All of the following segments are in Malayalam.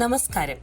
നമസ്കാരം.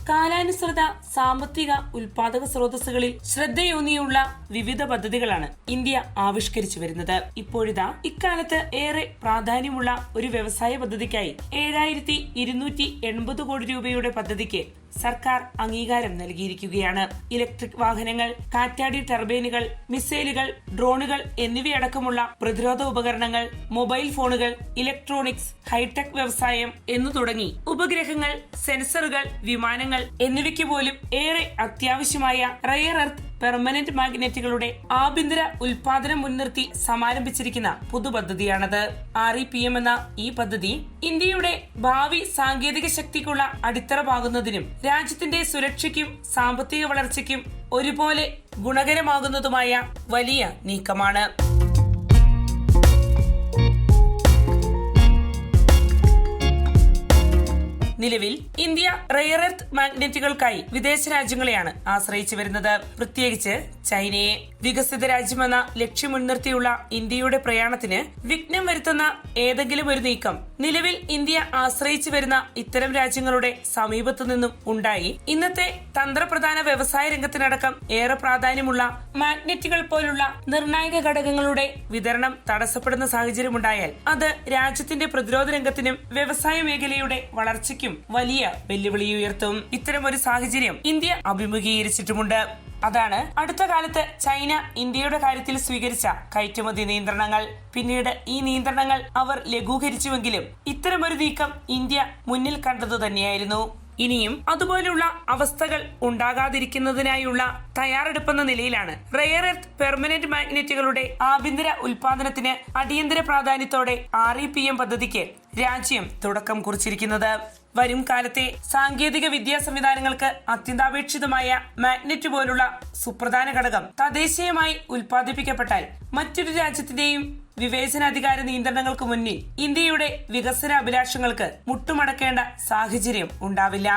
കാലാനുസൃത സാമ്പത്തിക ഉൽപാദക സ്രോതസ്സുകളിൽ ശ്രദ്ധയൂന്നിയുള്ള വിവിധ പദ്ധതികളാണ് ഇന്ത്യ ആവിഷ്കരിച്ചു വരുന്നത്. ഇപ്പോഴിതാ ഇക്കാലത്ത് ഏറെ പ്രാധാന്യമുള്ള ഒരു വ്യവസായ പദ്ധതിക്കായി 7,280 കോടി രൂപയുടെ പദ്ധതിക്ക് സർക്കാർ അംഗീകാരം നൽകിയിരിക്കുകയാണ്. ഇലക്ട്രിക് വാഹനങ്ങൾ, കാറ്റാടി ടർബൈനുകൾ, മിസൈലുകൾ, ഡ്രോണുകൾ എന്നിവയടക്കമുള്ള പ്രതിരോധ ഉപകരണങ്ങൾ, മൊബൈൽ ഫോണുകൾ, ഇലക്ട്രോണിക്സ്, ഹൈടെക് വ്യവസായം എന്നു തുടങ്ങി ഉപഗ്രഹങ്ങൾ, സെൻസറുകൾ, വിമാനങ്ങൾ എന്നിവയ്ക്ക് പോലും ഏറെ അത്യാവശ്യമായ റെയർ എർത്ത് പെർമനന്റ് മാഗ്നറ്റുകളുടെ ആഭ്യന്തര ഉൽപാദനം മുൻനിർത്തി സമാരംഭിച്ചിരിക്കുന്ന പുതുപദ്ധതിയാണത്. REPM എന്ന ഈ പദ്ധതി ഇന്ത്യയുടെ ഭാവി സാങ്കേതിക ശക്തിക്കുള്ള അടിത്തറ പാകുന്നതിനും രാജ്യത്തിന്റെ സുരക്ഷയ്ക്കും സാമ്പത്തിക വളർച്ചയ്ക്കും ഒരുപോലെ ഗുണകരമാകുന്നതുമായ വലിയ നീക്കമാണ്. നിലവിൽ ഇന്ത്യ റെയർ എർത്ത് മാഗ്നറ്റുകൾക്കായി വിദേശ രാജ്യങ്ങളെയാണ് ആശ്രയിച്ചു വരുന്നത്, പ്രത്യേകിച്ച് ചൈനയെ. വികസിത രാജ്യമെന്ന ലക്ഷ്യം മുൻനിർത്തിയുള്ള ഇന്ത്യയുടെ പ്രയാണത്തിന് വിഘ്നം വരുത്തുന്ന ഏതെങ്കിലും ഒരു നീക്കം നിലവിൽ ഇന്ത്യ ആശ്രയിച്ചു വരുന്ന ഇത്തരം രാജ്യങ്ങളുടെ സമീപത്തു നിന്നും ഉണ്ടായി ഇന്നത്തെ തന്ത്രപ്രധാന വ്യവസായ രംഗത്തിനടക്കം ഏറെ പ്രാധാന്യമുള്ള മാഗ്നറ്റുകൾ പോലുള്ള നിർണായക ഘടകങ്ങളുടെ വിതരണം തടസ്സപ്പെടുന്ന സാഹചര്യമുണ്ടായാൽ അത് രാജ്യത്തിന്റെ പ്രതിരോധ രംഗത്തിനും വ്യവസായ മേഖലയുടെ വളർച്ചയ്ക്കും വലിയ വെല്ലുവിളി ഉയർത്തും. ഇത്തരമൊരു സാഹചര്യം ഇന്ത്യ അഭിമുഖീകരിച്ചിട്ടുമുണ്ട്. അതാണ് അടുത്ത കാലത്ത് ചൈന ഇന്ത്യയുടെ കാര്യത്തിൽ സ്വീകരിച്ച കയറ്റുമതി നിയന്ത്രണങ്ങൾ. പിന്നീട് ഈ നിയന്ത്രണങ്ങൾ അവർ ലഘൂകരിച്ചുവെങ്കിലും ഇത്തരമൊരു നീക്കം ഇന്ത്യ മുന്നിൽ കണ്ടതു തന്നെയായിരുന്നു. ഇനിയും അതുപോലുള്ള അവസ്ഥകൾ ഉണ്ടാകാതിരിക്കുന്നതിനായുള്ള തയ്യാറെടുപ്പെന്ന നിലയിലാണ് റെയർ എർത്ത് പെർമനന്റ് മാഗ്നറ്റുകളുടെ ആഭ്യന്തര ഉൽപാദനത്തിന് അടിയന്തര പ്രാധാന്യത്തോടെ REPM പദ്ധതിക്ക് രാജ്യം തുടക്കം കുറിച്ചിരിക്കുന്നത്. വരും കാലത്തെ സാങ്കേതിക വിദ്യാ സംവിധാനങ്ങൾക്ക് അത്യന്താപേക്ഷിതമായ മാഗ്നറ്റ് പോലുള്ള സുപ്രധാന ഘടകം തദ്ദേശീയമായി ഉൽപ്പാദിപ്പിക്കപ്പെട്ടാൽ മറ്റൊരു രാജ്യത്തിന്റെയും വിവേചനാധികാര നിയന്ത്രണങ്ങൾക്ക് മുന്നിൽ ഇന്ത്യയുടെ വികസന അഭിലാഷങ്ങൾക്ക് മുട്ടുമടക്കേണ്ട സാഹചര്യം ഉണ്ടാവില്ല.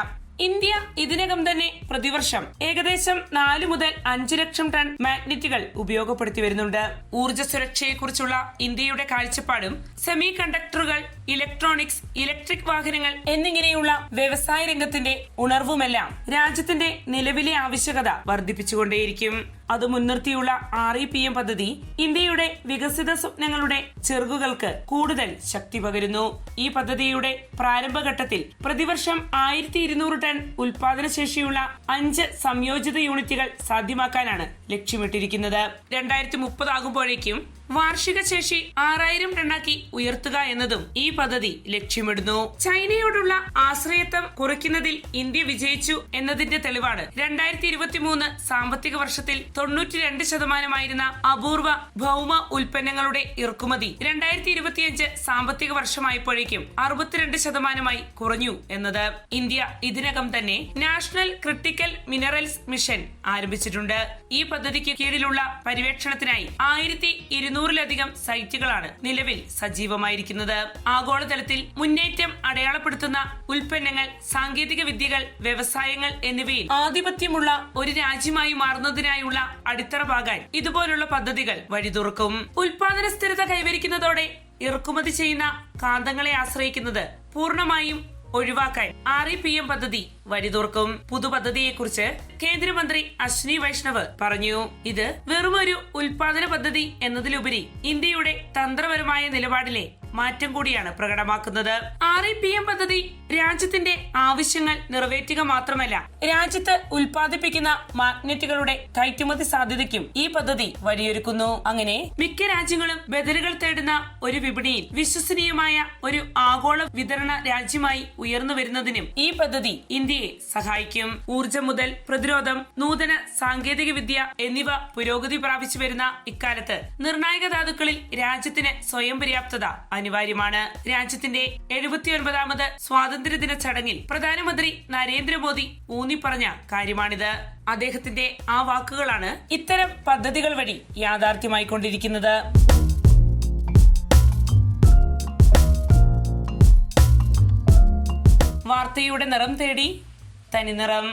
ഇന്ത്യ ഇതിനകം തന്നെ പ്രതിവർഷം ഏകദേശം 4 മുതൽ 5 ലക്ഷം ടൺ മാഗ്നറ്റുകൾ ഉപയോഗപ്പെടുത്തി വരുന്നുണ്ട്. ഊർജ്ജ സുരക്ഷയെക്കുറിച്ചുള്ള ഇന്ത്യയുടെ കാഴ്ചപ്പാടും സെമി കണ്ടക്ടറുകൾ, ഇലക്ട്രോണിക്സ്, ഇലക്ട്രിക് വാഹനങ്ങൾ എന്നിങ്ങനെയുള്ള വ്യവസായ രംഗത്തിന്റെ ഉണർവുമെല്ലാം രാജ്യത്തിന്റെ നിലവിലെ ആവശ്യകത വർദ്ധിപ്പിച്ചുകൊണ്ടേയിരിക്കും. അത് മുൻനിർത്തിയുള്ള REPM പദ്ധതി ഇന്ത്യയുടെ വികസിത സ്വപ്നങ്ങളുടെ ചെറുകുകൾക്ക് കൂടുതൽ ശക്തി പകരുന്നു. ഈ പദ്ധതിയുടെ പ്രാരംഭഘട്ടത്തിൽ പ്രതിവർഷം 1,200 ടൺ ഉൽപാദനശേഷിയുള്ള 5 സംയോജിത യൂണിറ്റുകൾ സാധ്യമാക്കാനാണ് ലക്ഷ്യമിട്ടിരിക്കുന്നത്. 2030 ആകുമ്പോഴേക്കും വാർഷിക ശേഷി 6,000 ടണ്ണാക്കി ഉയർത്തുക എന്നതും ഈ പദ്ധതി ലക്ഷ്യമിടുന്നു. ചൈനയോടുള്ള ആശ്രയത്വം കുറയ്ക്കുന്നതിൽ ഇന്ത്യ വിജയിച്ചു എന്നതിന്റെ തെളിവാണ് 2023 സാമ്പത്തിക വർഷത്തിൽ 92% അപൂർവ ഭൗമ ഉൽപ്പന്നങ്ങളുടെ ഇറക്കുമതി 2025 സാമ്പത്തിക വർഷമായപ്പോഴേക്കും 62% കുറഞ്ഞു എന്നത്. ഇന്ത്യ ഇതിനകം തന്നെ നാഷണൽ ക്രിട്ടിക്കൽ മിനറൽസ് മിഷൻ ആരംഭിച്ചിട്ടുണ്ട്. ഈ പദ്ധതിക്ക് കീഴിലുള്ള പര്യവേക്ഷണത്തിനായി 1,200-ലധികം സൈറ്റുകളാണ് നിലവിൽ സജീവമായിരിക്കുന്നത്. ആഗോളതലത്തിൽ മുന്നേറ്റം അടയാളപ്പെടുത്തുന്ന ഉൽപ്പന്നങ്ങൾ, സാങ്കേതിക വിദ്യകൾ, വ്യവസായങ്ങൾ എന്നിവയിൽ ആധിപത്യമുള്ള ഒരു രാജ്യമായി മാറുന്നതിനായുള്ള അടിത്തറ പാകാൻ ഇതുപോലുള്ള പദ്ധതികൾ വഴിതുറക്കും. ഉൽപാദന സ്ഥിരത കൈവരിക്കുന്നതോടെ ഇറക്കുമതി ചെയ്യുന്ന കാന്തങ്ങളെ ആശ്രയിക്കുന്നത് പൂർണ്ണമായും ഒഴിവാക്കാൻ REPM പദ്ധതി വഴിതുറക്കും. പുതുപദ്ധതിയെക്കുറിച്ച് കേന്ദ്രമന്ത്രി അശ്വിനി വൈഷ്ണവ് പറഞ്ഞു. ഇത് വെറുമൊരു ഉൽപാദന പദ്ധതി എന്നതിലുപരി ഇന്ത്യയുടെ തന്ത്രപരമായ നിലപാടിലെ മാറ്റം കൂടിയാണ് പ്രകടമാക്കുന്നത്. REPM പദ്ധതി രാജ്യത്തിന്റെ ആവശ്യങ്ങൾ നിറവേറ്റുക മാത്രമല്ല, രാജ്യത്ത് ഉൽപ്പാദിപ്പിക്കുന്ന മാഗ്നറ്റുകളുടെ കയറ്റുമതി സാധ്യതയ്ക്കും ഈ പദ്ധതി വഴിയൊരുക്കുന്നു. അങ്ങനെ മിക്ക രാജ്യങ്ങളും ബദലുകൾ തേടുന്ന ഒരു വിപണിയിൽ വിശ്വസനീയമായ ഒരു ആഗോള വിതരണ രാജ്യമായി ഉയർന്നു വരുന്നതിനും ഈ പദ്ധതി ഇന്ത്യയെ സഹായിക്കും. ഊർജ്ജം മുതൽ പ്രതിരോധം, നൂതന സാങ്കേതിക വിദ്യ എന്നിവ പുരോഗതി പ്രാപിച്ചു വരുന്ന ഇക്കാലത്ത് നിർണായക ധാതുക്കളിൽ രാജ്യത്തിന് സ്വയം പര്യാപ്തത അനിവാര്യമാണ്. രാജ്യത്തിന്റെ 79ാമത് സ്വാതന്ത്ര്യദിന ചടങ്ങിൽ പ്രധാനമന്ത്രി നരേന്ദ്രമോദി ഊന്നിപ്പറഞ്ഞ കാര്യമാണിത്. അദ്ദേഹത്തിന്റെ ആ വാക്കുകളാണ് ഇത്തരം പദ്ധതികൾ വഴി യാഥാർത്ഥ്യമായിക്കൊണ്ടിരിക്കുന്നത്. വാർത്തയുടെ നിറം തേടി തനിനിറം.